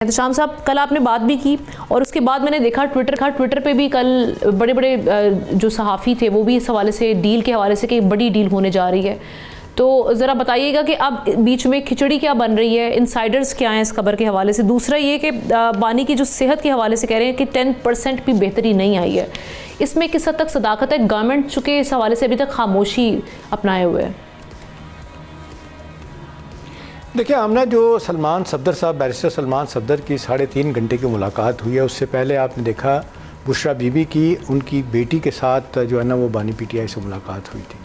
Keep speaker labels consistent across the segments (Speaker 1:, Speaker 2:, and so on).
Speaker 1: एहतशाम साहब, कल आपने बात भी की और उसके बाद मैंने देखा ट्विटर पे भी कल बड़े बड़े जो सहाफ़ी थे वो भी इस हवाले से, डील के हवाले से कि बड़ी डील होने जा रही है। तो ज़रा बताइएगा कि अब बीच में खिचड़ी क्या बन रही है, इनसाइडर्स क्या हैं इस खबर के हवाले से। दूसरा ये कि बानी की जो सेहत के हवाले से कह रहे हैं कि 10% भी बेहतरी नहीं आई है, इसमें किस हद तक सदाकत है? गवर्नमेंट चूँकि इस हवाले से अभी तक खामोशी अपनाए हुए है।
Speaker 2: देखिए, आमना जो सलमान सफदर साहब, बैरिस्टर सलमान सफदर की 3.5 घंटे की मुलाकात हुई है, उससे पहले आपने देखा बुशरा बीबी की उनकी बेटी के साथ जो है ना वो बानी पीटीआई से मुलाकात हुई थी,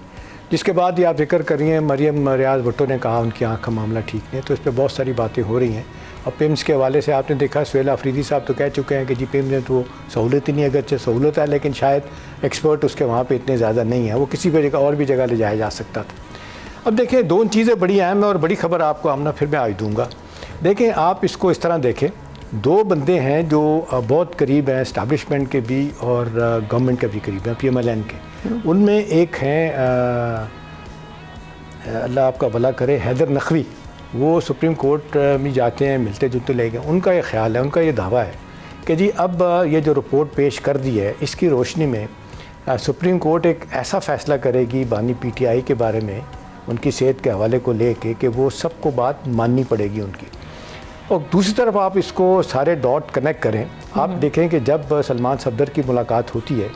Speaker 2: जिसके बाद ये आप जिक्र कर रही हैं मरियम रियाज भुट्टो ने कहा उनकी आँख का मामला ठीक नहीं, तो इस पर बहुत सारी बातें हो रही हैं। और पिम्स के हवाले से आपने देखा सुहेल अफरीदी साहब तो कह चुके हैं कि जी पिम्स में तो सहूलत ही नहीं, अगरचे सहूलत है लेकिन शायद एक्सपर्ट उसके वहाँ पर इतने ज़्यादा नहीं है, वो किसी भी जगह और भी जगह ले जाया जा सकता था। अब देखिए, दोनों चीज़ें बड़ी अहम है और बड़ी खबर आपको आमना फिर मैं आज दूंगा। देखें, आप इसको इस तरह देखें, दो बंदे हैं जो बहुत करीब हैं इस्टेब्लिशमेंट के भी और गवर्नमेंट के भी करीब हैं, PMLN के। उनमें एक हैं अल्लाह आपका भला करे, हैदर नकवी, वो सुप्रीम कोर्ट में जाते हैं, मिलते जुलते ले गए। उनका ये ख्याल है, उनका ये दावा है कि जी अब ये जो रिपोर्ट पेश कर दी है इसकी रोशनी में सुप्रीम कोर्ट एक ऐसा फ़ैसला करेगी बानी PTI के बारे में, उनकी सेहत के हवाले को लेके, कि वो सबको बात माननी पड़ेगी उनकी। और दूसरी तरफ आप इसको सारे डॉट कनेक्ट करें, आप देखें कि जब सलमान सफदर की मुलाकात होती है,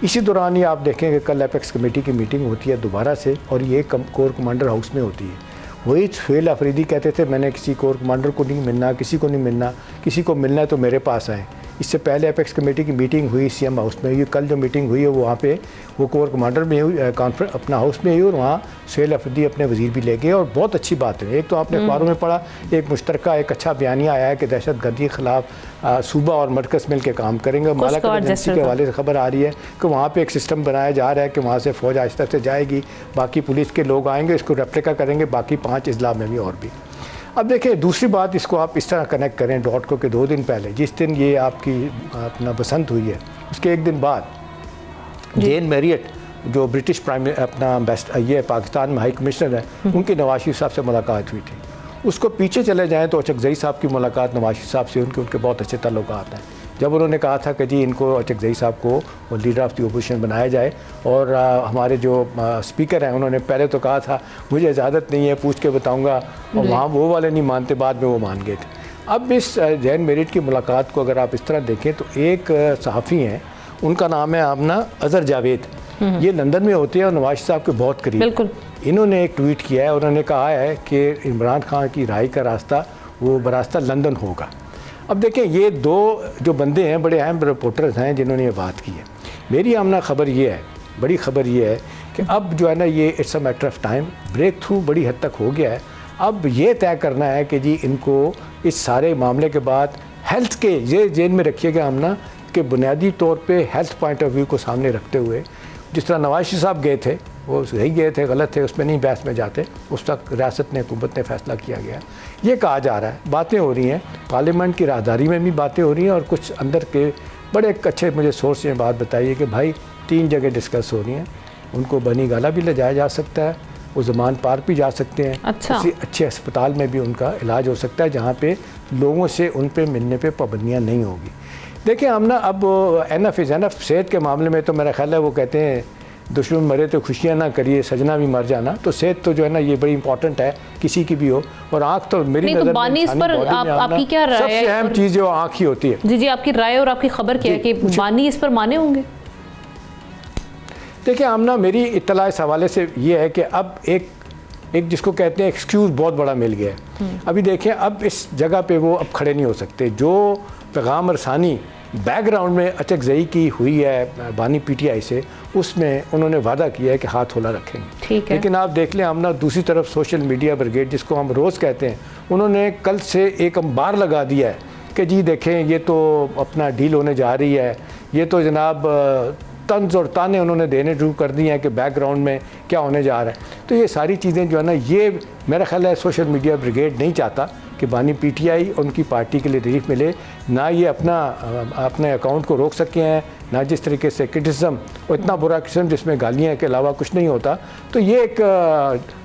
Speaker 2: इसी दौरान ही आप देखें कि कल एपेक्स कमेटी की मीटिंग होती है दोबारा से, और ये कोर कमांडर हाउस में होती है। वही सुहेल अफरीदी कहते थे मैंने किसी कोर कमांडर को नहीं मिलना, किसी को नहीं मिलना, किसी को मिलना है तो मेरे पास आए। इससे पहले एपेक्स कमेटी की मीटिंग हुई CM हाउस में हुई, कल जो मीटिंग हुई है वो वहाँ पे वो कोर कमांडर में हुई, कॉन्फ्रेंस अपना हाउस में हुई, और वहाँ सुहेल अफरीदी अपने वज़ीर भी ले गए। और बहुत अच्छी बात है, एक तो आपने अखबारों में पढ़ा, एक मुश्तरका एक अच्छा बयानिया आया है कि दहशत गर्दी के ख़िलाफ़ सूबा और मरकज़ मिल के काम करेंगे। मालाकट एजेंसी के हवाले से खबर आ रही है कि वहाँ पर एक सिस्टम बनाया जा रहा है कि वहाँ से फ़ौज आहिस्ता से जाएगी, बाकी पुलिस के लोग आएँगे, इसको रेप्लिका करेंगे, बाकी 5 अजला में भी और भी। अब देखिए, दूसरी बात इसको आप इस तरह कनेक्ट करें डॉट को कि 2 दिन पहले जिस दिन ये आपकी अपना बसंत हुई है, उसके एक दिन बाद जेन मैरियट जो ब्रिटिश प्राइम अपना बेस्ट ये पाकिस्तान में हाई कमिश्नर है, उनकी नवाज शरीफ साहब से मुलाकात हुई थी। उसको पीछे चले जाएँ तो अचकज़ई साहब की मुलाकात नवाज शरीफ साहब से उनके बहुत अच्छे ताल्लुकात हैं। जब उन्होंने कहा था कि जी इनको अचकज़ई साहब को लीडर ऑफ़ द ओपोजिशन बनाया जाए, और हमारे जो स्पीकर हैं उन्होंने पहले तो कहा था मुझे इजाज़त नहीं है, पूछ के बताऊंगा, और वहाँ वो वाले नहीं मानते, बाद में वो मान गए थे। अब इस जैन मेरिट की मुलाकात को अगर आप इस तरह देखें तो एक सहाफ़ी हैं, उनका नाम है आमना अज़हर जावेद, ये लंदन में होते हैं और नवाज साहब के बहुत करीब। बिल्कुल। इन्होंने एक ट्वीट किया है, उन्होंने कहा है कि इमरान खान की राय का रास्ता वो बरास्ता लंदन होगा। अब देखें, ये दो जो बंदे हैं बड़े अहम रिपोर्टर्स हैं जिन्होंने ये बात की है। मेरी आमना खबर ये है, बड़ी खबर ये है कि अब जो है ना ये it's a matter of time, break through बड़ी हद तक हो गया है। अब ये तय करना है कि जी इनको इस सारे मामले के बाद हेल्थ के ये जेन में रखिएगा आमना, कि बुनियादी तौर पे हेल्थ पॉइंट ऑफ व्यू को सामने रखते हुए, जिस तरह नवाज शरीफ साहब गए थे वो सही गए थे, गलत थे उसमें नहीं बहस में जाते, उस तक रियासत ने हुकूमत ने फ़ैसला किया गया। ये कहा जा रहा है, बातें हो रही हैं, पार्लियामेंट की राहदारी में भी बातें हो रही हैं, और कुछ अंदर के बड़े अच्छे मुझे सोर्स ने बात बताई है कि भाई 3 जगह डिस्कस हो रही हैं, उनको बनी गाला भी ले जाया जा सकता है, वो ज़मान पार्क भी जा सकते हैं। अच्छा। किसी अच्छे अस्पताल में भी उनका इलाज हो सकता है जहाँ पे लोगों से उन पे मिलने पे पाबंदियाँ नहीं होगी। देखिए हमने अब एनफ इज़ एनफ, सेहत के मामले में तो मेरा ख्याल है वो कहते हैं दुश्मन मरे तो खुशियाँ ना करिए, सजना भी मर जाना। तो सेहत तो जो है ना ये बड़ी इंपॉर्टेंट है किसी की भी हो, और आँख तो मेरी नज़र में
Speaker 1: आपकी क्या राय है?
Speaker 2: सबसे अहम चीज़ जो आँख ही होती है।
Speaker 1: जी जी, आपकी राय और आपकी खबर क्या है कि बानी इस पर माने होंगे?
Speaker 2: देखिए आमना, मेरी इत्तला इस हवाले से ये है कि अब एक जिसको कहते हैं एक्सक्यूज़ बहुत बड़ा मिल गया है। अभी देखें, अब इस जगह पे वो अब खड़े नहीं हो सकते। जो पैगाम रसानी बैकग्राउंड में अचकज़ई की हुई है बानी PTI से, उसमें उन्होंने वादा किया है कि हाथ होला रखेंगे। ठीक है। लेकिन आप देख लें हमने दूसरी तरफ सोशल मीडिया ब्रिगेड जिसको हम रोज़ कहते हैं, उन्होंने कल से एक अंबार लगा दिया है कि जी देखें ये तो अपना डील होने जा रही है, ये तो जनाब तंज और ताने उन्होंने देने शुरू कर दिए हैं कि बैकग्राउंड में क्या होने जा रहा है। तो ये सारी चीज़ें जो है ना, ये मेरा ख्याल है सोशल मीडिया ब्रिगेड नहीं चाहता कि बानी PTI उनकी पार्टी के लिए रिलीफ मिले, ना ये अपने अकाउंट को रोक सके हैं, ना जिस तरीके से क्रिटिसिज्म और इतना बुरा किस्म जिसमें गालियाँ के अलावा कुछ नहीं होता। तो ये एक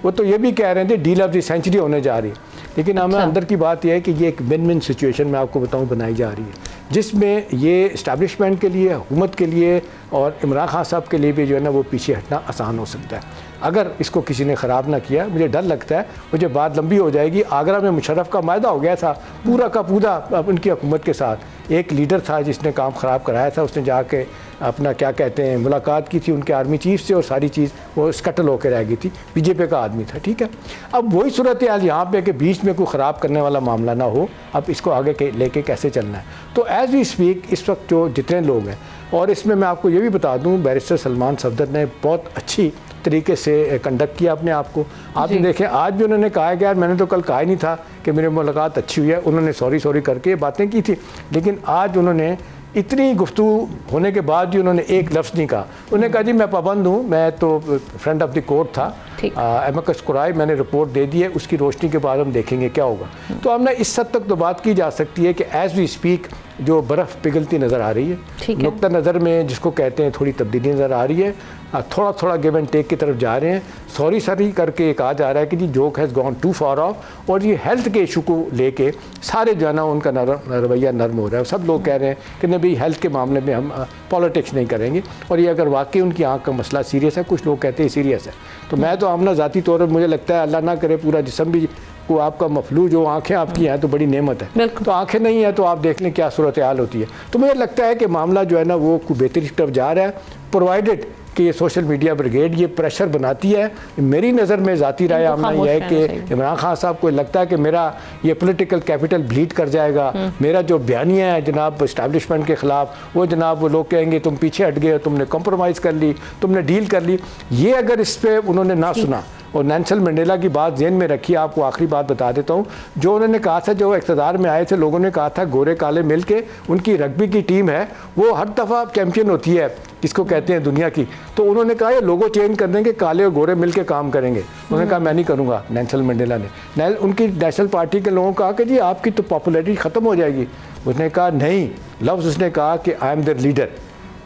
Speaker 2: वो तो ये भी कह रहे थे डील ऑफ द सेंचुरी होने जा रही है। लेकिन हमें अंदर की बात यह है कि ये एक विन विन सिचुएशन मैं आपको बताऊं बनाई जा रही है, जिसमें ये इस्टेब्लिशमेंट के लिए, हुकूमत के लिए और इमरान खान साहब के लिए भी जो है ना वो पीछे हटना आसान हो सकता है। अगर इसको किसी ने ख़राब ना किया, मुझे डर लगता है मुझे बात लंबी हो जाएगी। आगरा में मुशर्रफ का मायदा हो गया था पूरा का पूरा उनकी हुकूमत के साथ। एक लीडर था जिसने काम ख़राब कराया था, उसने जाके अपना क्या कहते हैं मुलाकात की थी उनके आर्मी चीफ से और सारी चीज़ वो स्कटल होकर रह गई थी। बीजेपी का आदमी था, ठीक है। अब वही सूरत हाल यहाँ पे कि बीच में कोई ख़राब करने वाला मामला ना हो। अब इसको आगे लेके कैसे चलना है, तो एज़ वी स्पीक इस वक्त जो जितने लोग हैं, और इसमें मैं आपको ये भी बता दूँ बैरिस्टर सलमान सफदर ने बहुत अच्छी तरीके से कंडक्ट किया अपने आप को। आपने देखें आज भी उन्होंने कहा कि यार मैंने तो कल कहा ही नहीं था कि मेरी मुलाकात अच्छी हुई है। उन्होंने सॉरी करके बातें की थी, लेकिन आज उन्होंने इतनी गुफ्तगू होने के बाद भी उन्होंने एक लफ्ज़ नहीं कहा। उन्होंने कहा जी मैं पाबंद हूँ, मैं तो फ्रेंड ऑफ द कोर्ट था, एमकस कुराई मैंने रिपोर्ट दे दी है, उसकी रोशनी के बाद हम देखेंगे क्या होगा। तो हमने इस हद तक तो बात की जा सकती है कि एज़ वी स्पीक जो बर्फ़ पिघलती नज़र आ रही है, नुक्ता नज़र में जिसको कहते हैं थोड़ी तब्दीली नज़र आ रही है, थोड़ा थोड़ा गिव एंड टेक की तरफ जा रहे हैं। सॉरी करके कहा जा रहा है कि जी joke has gone too far off, और ये हेल्थ के इशू को लेके सारे जो है ना उनका रवैया नरम हो रहा है। सब लोग कह रहे हैं कि नहीं भाई हेल्थ के मामले में हम पॉलिटिक्स नहीं करेंगे, और ये अगर वाकई उनकी आँख का मसला सीरियस है, कुछ लोग कहते हैं सीरियस है, तो मैं तो आमना ज़ाती तौर पर मुझे लगता है अल्लाह ना करे पूरा जिस्म भी को आपका मफलू जो आंखें आपकी हैं तो बड़ी नेमत है, तो आंखें नहीं है तो आप देख लें क्या सूरत हाल होती है। तो मुझे लगता है कि मामला जो है ना वो बेहतरी की तरफ जा रहा है, प्रोवाइडेड कि ये सोशल मीडिया ब्रिगेड ये प्रेशर बनाती है। मेरी नज़र में ज़ाती राय आमना यह है कि इमरान खान साहब को लगता है कि मेरा ये पॉलिटिकल कैपिटल ब्लीड कर जाएगा, मेरा जो बयानिया है जनाब इस्टेब्लिशमेंट के ख़िलाफ़, वो जनाब वो लोग कहेंगे तुम पीछे हट गए, तुमने कॉम्प्रोमाइज़ कर ली, तुमने डील कर ली। ये अगर इस पर उन्होंने ना सुना और नेल्सन मंडेला की बात जेहन में रखी, आपको आखिरी बात बता देता हूँ, जो उन्होंने कहा था जो इक़्तिदार में आए थे लोगों ने कहा था गोरे काले मिल के उनकी रग्बी की टीम है वो हर दफ़ा चैम्पियन होती है जिसको कहते हैं दुनिया की। तो उन्होंने कहा ये लोगो चेंज कर देंगे, काले और गोरे मिल के काम करेंगे। उन्होंने कहा मैं नहीं करूँगा। नेल्सन मंडेला ने उनकी नेशनल पार्टी के लोगों को कहा कि जी आपकी तो पॉपुलैरिटी ख़त्म हो जाएगी। उसने कहा नहीं, लफ्ज़ उसने कहा कि I am their leader,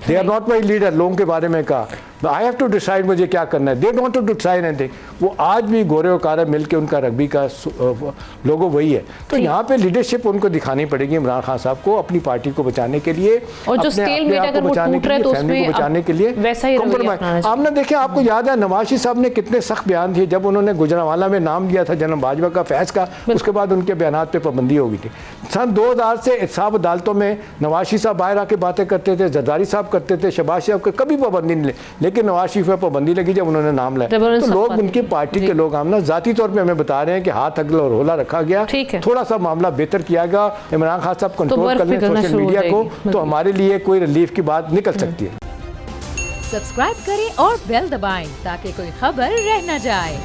Speaker 2: they are not my leader. लोगों के बारे में कहा आई हैव टू डिसाइड मुझे क्या करना है, they don't to decide anything. वो आज भी गोरे और काले मिल के उनका रग्बी का लोगो वही है। तो यहाँ पे लीडरशिप उनको दिखानी पड़ेगी इमरान खान साहब को अपनी पार्टी को बचाने के लिए,
Speaker 1: और जो स्केल में अगर वो टूट रहा है तो उसमें
Speaker 2: बचाने के लिए
Speaker 1: वैसा ही
Speaker 2: कॉम्प्रोमाइज। आपने देखा, आपको याद है नवाज शरीफ साहब ने कितने सख्त बयान दिए जब उन्होंने गुजरांवाला में नाम दिया था जनरल बाजवा का फैज़ का, उसके बाद उनके बयान पे पाबंदी हो गई थी। सन 2000 से इंसाफ अदालतों में नवाज शरीफ साहब बाहर आके बातें करते थे, जरदारी साहब करते थे, शहबाज साहब को कभी पाबंदी नहीं, लेकिन नवाज शरीफ पर पाबंदी लगी जब उन्होंने नाम लाया। तो लोग उनकी पार्टी के लोग हम ना जाती तौर पे हमें बता रहे हैं कि हाथ अगला और होला रखा गया, थोड़ा सा मामला बेहतर किया गया, इमरान खान साहब कंट्रोल कर लें सोशल मीडिया को, तो हमारे लिए कोई रिलीफ की बात निकल सकती है।
Speaker 3: सब्सक्राइब करें और बेल दबाएं ताकि कोई खबर रह न जाए।